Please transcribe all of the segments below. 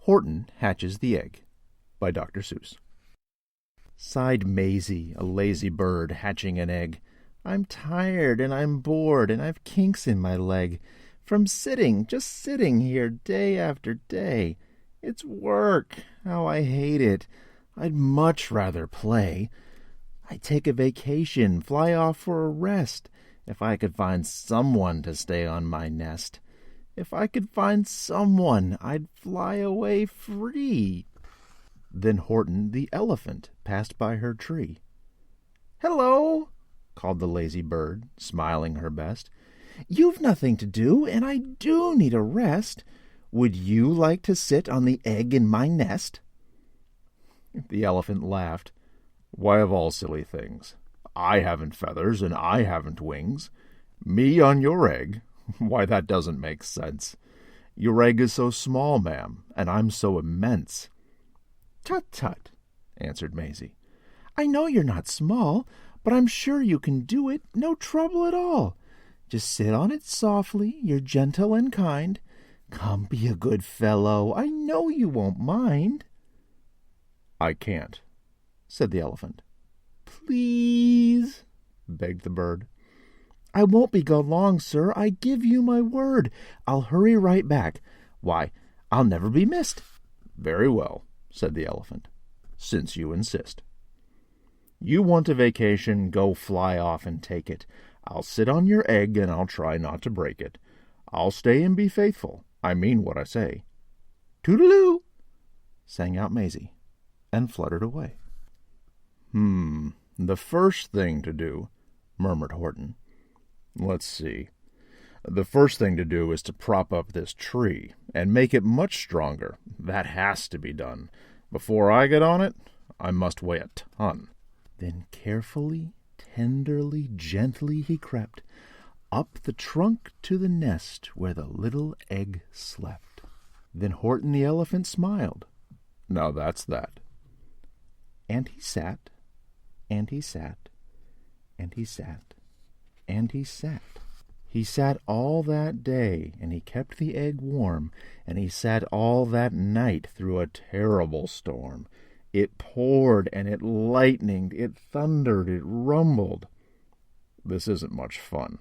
Horton Hatches the Egg by Dr. Seuss. Sighed Maisie, a lazy bird hatching an egg. I'm tired and I'm bored and I've kinks in my leg from sitting, just sitting here day after day. It's work. How I hate it. I'd much rather play. I'd take a vacation, fly off for a rest, if I could find someone to stay on my nest. If I could find someone, I'd fly away free. Then Horton the elephant passed by her tree. Hello, called the lazy bird, smiling her best. You've nothing to do, and I do need a rest. Would you like to sit on the egg in my nest? The elephant laughed. Why, of all silly things, I haven't feathers and I haven't wings. Me on your egg? Why, that doesn't make sense. Your egg is so small, ma'am, and I'm so immense. Tut, tut, answered Maisie. I know you're not small, but I'm sure you can do it, no trouble at all. Just sit on it softly, you're gentle and kind. Come, be a good fellow, I know you won't mind. I can't, said the elephant. Please, begged the bird. I won't be gone long, sir, I give you my word. I'll hurry right back. Why, I'll never be missed. Very well, said the elephant, since you insist. You want a vacation, go fly off and take it. I'll sit on your egg and I'll try not to break it. I'll stay and be faithful. I mean what I say. Toodaloo, sang out Maisie, and fluttered away. The first thing to do, murmured Horton. Let's see. The first thing to do is to prop up this tree and make it much stronger. That has to be done. Before I get on it, I must weigh a ton. Then carefully, tenderly, gently he crept up the trunk to the nest where the little egg slept. Then Horton the elephant smiled. Now that's that. And he sat, and he sat, and he sat, and he sat. He sat all that day, and he kept the egg warm, and he sat all that night through a terrible storm. It poured, and it lightened, it thundered, it rumbled. This isn't much fun,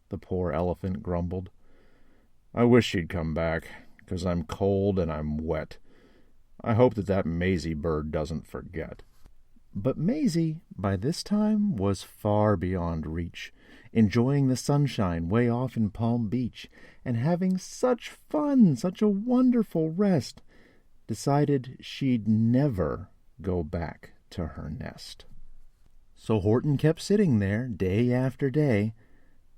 the poor elephant grumbled. I wish she'd come back, 'cause I'm cold and I'm wet. I hope that Maisie bird doesn't forget. But Maisie, by this time, was far beyond reach, enjoying the sunshine way off in Palm Beach, and having such fun, such a wonderful rest, decided she'd never go back to her nest. So Horton kept sitting there day after day,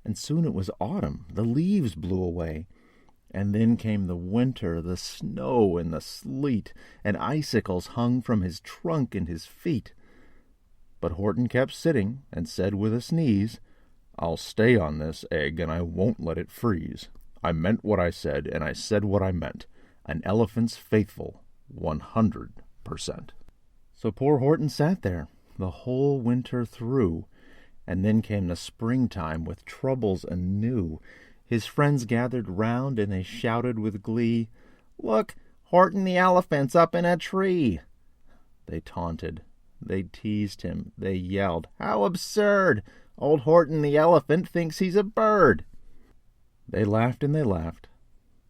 and soon it was autumn. The leaves blew away, and then came the winter, the snow and the sleet, and icicles hung from his trunk and his feet. But Horton kept sitting, and said with a sneeze, I'll stay on this egg, and I won't let it freeze. I meant what I said, and I said what I meant. An elephant's faithful, 100%. So poor Horton sat there the whole winter through, and then came the springtime with troubles anew. His friends gathered round, and they shouted with glee, Look, Horton the elephant's up in a tree. They taunted, they teased him, they yelled, How absurd! Old Horton the elephant thinks he's a bird. They laughed and they laughed.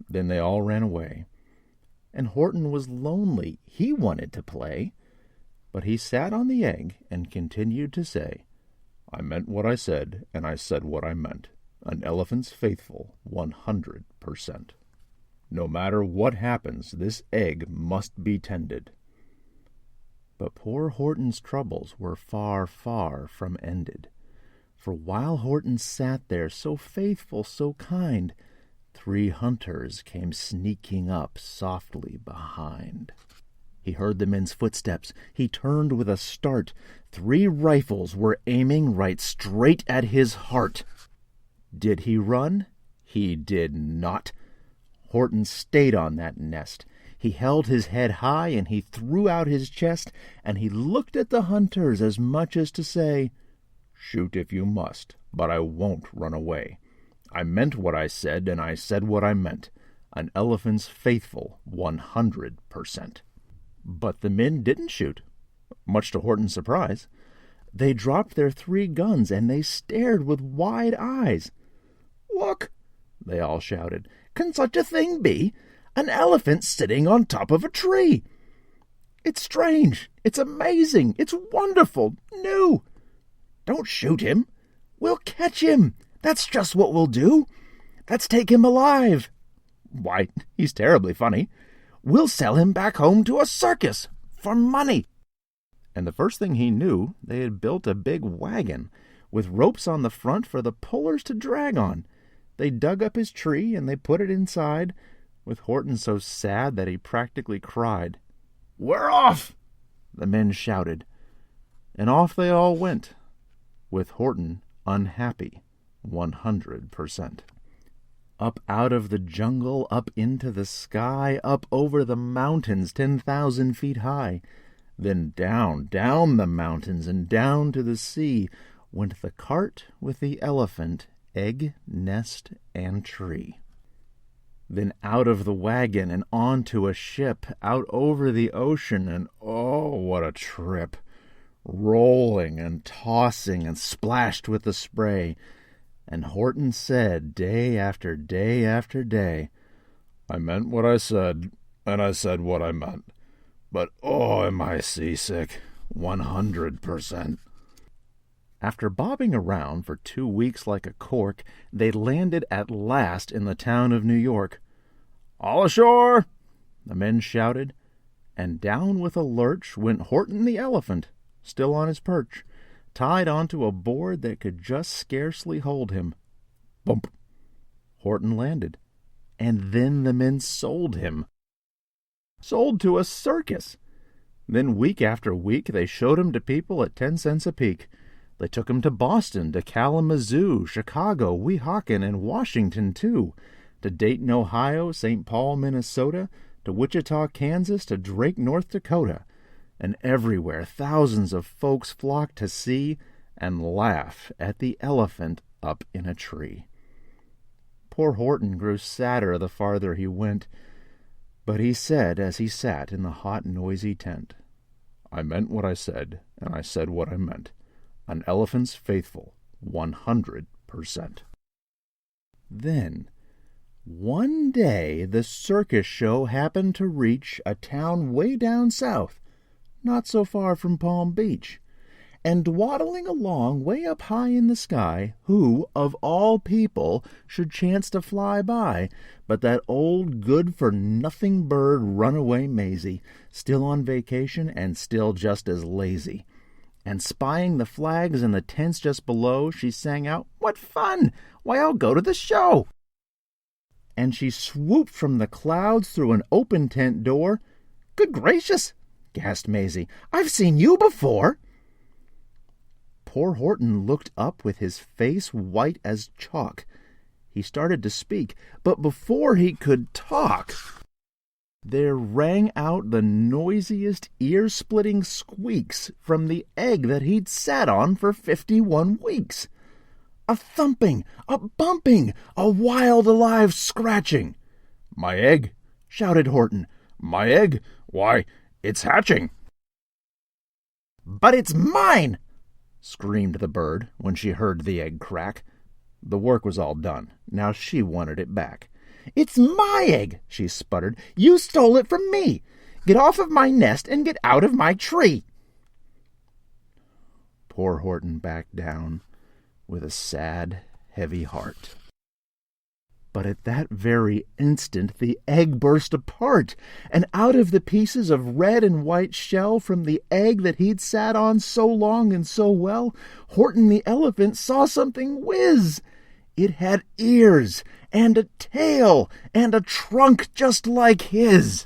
Then they all ran away. And Horton was lonely. He wanted to play. But he sat on the egg and continued to say, I meant what I said, and I said what I meant. An elephant's faithful, 100%. No matter what happens, this egg must be tended. But poor Horton's troubles were far, far from ended. For while Horton sat there so faithful, so kind, 3 hunters came sneaking up softly behind. He heard the men's footsteps. He turned with a start. 3 rifles were aiming right straight at his heart. Did he run? He did not. Horton stayed on that nest. He held his head high, and he threw out his chest, and he looked at the hunters as much as to say, Shoot if you must, but I won't run away. I meant what I said, and I said what I meant. An elephant's faithful 100%. But the men didn't shoot, much to Horton's surprise. They dropped their 3 guns, and they stared with wide eyes. "Look!" they all shouted. "Can such a thing be? An elephant sitting on top of a tree! It's strange, it's amazing, it's wonderful, new! Don't shoot him! We'll catch him! That's just what we'll do! Let's take him alive! Why, he's terribly funny! We'll sell him back home to a circus for money!" And the first thing he knew, they had built a big wagon with ropes on the front for the pullers to drag on. They dug up his tree and they put it inside, with Horton so sad that he practically cried. "We're off!" the men shouted. And off they all went, with Horton unhappy 100%. Up out of the jungle, up into the sky, up over the mountains 10,000 feet high. Then down, down the mountains and down to the sea went the cart with the elephant, egg, nest, and tree. Then out of the wagon and onto a ship, out over the ocean, and oh, what a trip! Rolling and tossing and splashed with the spray. And Horton said day after day after day, "I meant what I said, and I said what I meant. But oh, am I seasick, 100%. After bobbing around for 2 weeks like a cork, they landed at last in the town of New York. "All ashore!" the men shouted, and down with a lurch went Horton the elephant, still on his perch, tied onto a board that could just scarcely hold him. Bump! Horton landed, and then the men sold him. Sold to a circus. Then week after week they showed him to people at 10 cents a peek. They took him to Boston, to Kalamazoo, Chicago, Weehawken, and Washington, too, to Dayton, Ohio, St. Paul, Minnesota, to Wichita, Kansas, to Drake, North Dakota. And everywhere thousands of folks flocked to see and laugh at the elephant up in a tree. Poor Horton grew sadder the farther he went, but he said as he sat in the hot, noisy tent, "I meant what I said, and I said what I meant. An elephant's faithful 100%. Then, one day, the circus show happened to reach a town way down south, not so far from Palm Beach, and dwaddling along way up high in the sky, who, of all people, should chance to fly by, but that old good-for-nothing bird Runaway Maisie, still on vacation and still just as lazy. And spying the flags in the tents just below, she sang out, "What fun! Why, I'll go to the show!" And she swooped from the clouds through an open tent door. "Good gracious!" gasped Maisie. "I've seen you before!" Poor Horton looked up with his face white as chalk. He started to speak, but before he could talk, there rang out the noisiest, ear-splitting squeaks from the egg that he'd sat on for 51 weeks. A thumping, a bumping, a wild, alive scratching. "My egg!" shouted Horton. "My egg! Why, it's hatching!" "But it's mine!" screamed the bird when she heard the egg crack. The work was all done. Now she wanted it back. "It's my egg!" she sputtered. "You stole it from me! Get off of my nest and get out of my tree!" Poor Horton backed down with a sad, heavy heart. But at that very instant the egg burst apart, and out of the pieces of red and white shell from the egg that he'd sat on so long and so well, Horton the elephant saw something whiz. It had ears, and a tail, and a trunk just like his.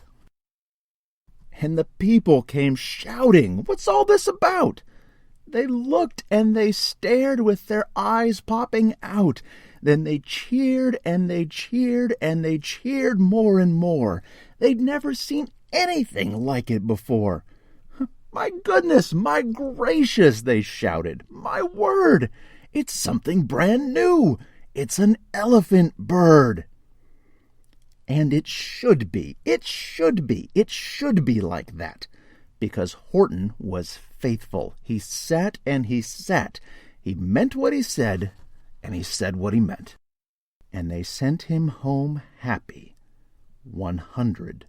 And the people came shouting, "What's all this about?" They looked and they stared with their eyes popping out. Then they cheered and they cheered and they cheered more and more. They'd never seen anything like it before. "My goodness, my gracious," they shouted. "My word, it's something brand new. It's an elephant bird." And it should be like that, because Horton was faithful. He sat and he sat. He meant what he said, and he said what he meant. And they sent him home happy, 100%.